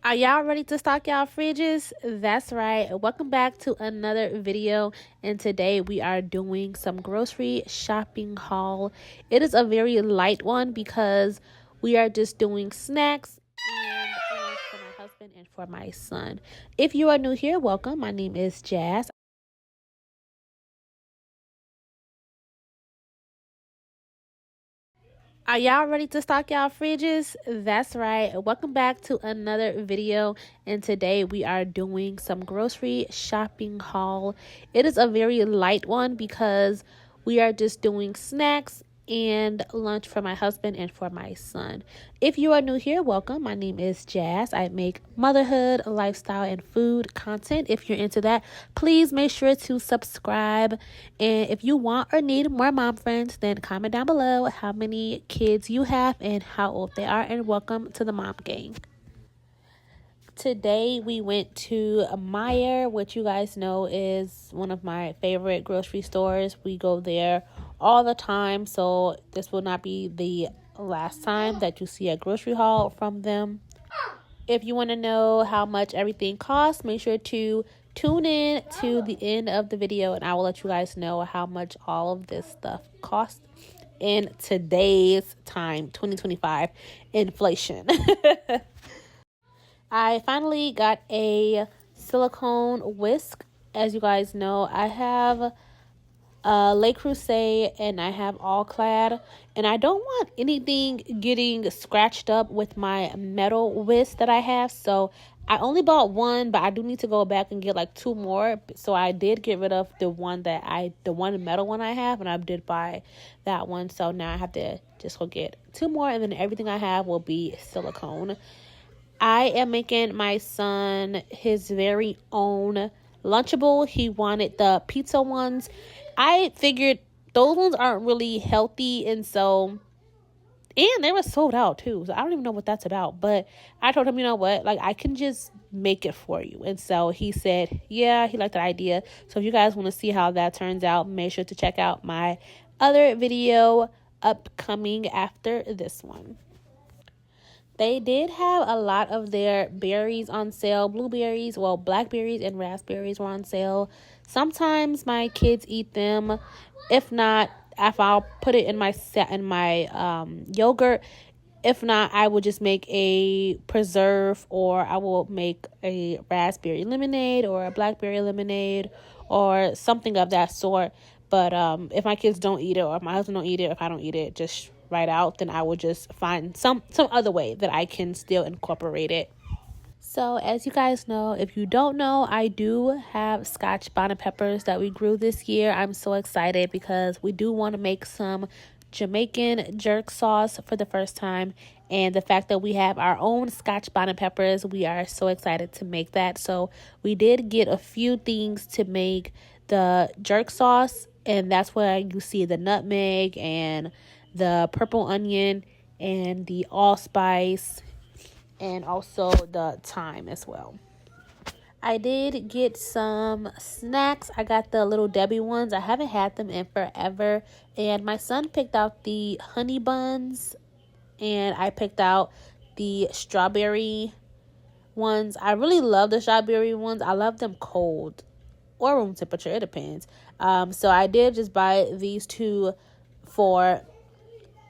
Are y'all ready to stock y'all fridges? That's right. Welcome back to another video. And today we are doing some grocery shopping haul. It is a very light one because we are just doing snacks and lunch for my husband and for my son. If you are new here, welcome. My name is Jazz. Are y'all ready to stock y'all fridges? That's right. Welcome back to another video. And today we are doing some grocery shopping haul. It is a very light one because we are just doing snacks and lunch for my husband and for my son. If you are new here, welcome. My name is Jazz. I make motherhood, lifestyle, and food content. If you're into that, please make sure to subscribe. And if you want or need more mom friends, then comment down below how many kids you have and how old they are. And welcome to the mom gang. Today we went to Meijer, which you guys know is one of my favorite grocery stores. We go there all the time, so this will not be the last time that you see a grocery haul from them. If you want to know how much everything costs, make sure to tune in to the end of the video and I will let you guys know how much all of this stuff costs in today's time, 2025 inflation. I finally got a silicone whisk. As you guys know, I have Le Creuset and I have All Clad, and I don't want anything getting scratched up with my metal whisk that I have, so I only bought one, but I do need to go back and get like two more. So I did get rid of the one metal one I have, and I did buy that one, so now I have to just go get two more, and then everything I have will be silicone. I am making my son his very own Lunchable. He wanted the pizza ones. I figured those ones aren't really healthy, and they were sold out too. So I don't even know what that's about. But I told him, you know what? Like, I can just make it for you. And so he said, yeah, he liked the idea. So if you guys want to see how that turns out, make sure to check out my other video upcoming after this one. They did have a lot of their berries on sale. Blueberries, well, blackberries and raspberries were on sale. Sometimes my kids eat them. If not, if I'll put it in my yogurt. If not, I will just make a preserve, or I will make a raspberry lemonade or a blackberry lemonade or something of that sort. But if my kids don't eat it, or if my husband don't eat it, if I don't eat it just right out, then I will just find some other way that I can still incorporate it. So as you guys know, if you don't know, I do have Scotch bonnet peppers that we grew this year. I'm so excited because we do want to make some Jamaican jerk sauce for the first time. And the fact that we have our own Scotch bonnet peppers, we are so excited to make that. So we did get a few things to make the jerk sauce, and that's where you see the nutmeg and the purple onion and the allspice and also the thyme as well. I did get some snacks. I got the Little Debbie ones. I haven't had them in forever. And my son picked out the honey buns, and I picked out the strawberry ones. I really love the strawberry ones. I love them cold or room temperature. It depends. So I did just buy these two for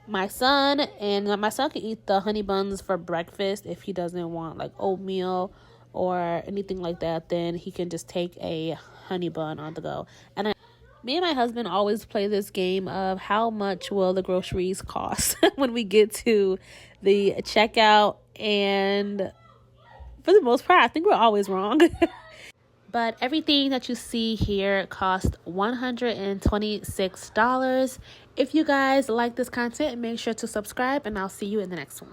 my son, and my son can eat the honey buns for breakfast. If he doesn't want like oatmeal or anything like that, then he can just take a honey bun on the go. And me and my husband always play this game of how much will the groceries cost when we get to the checkout, and for the most part I think we're always wrong. But everything that you see here cost $126. If you guys like this content, make sure to subscribe, and I'll see you in the next one.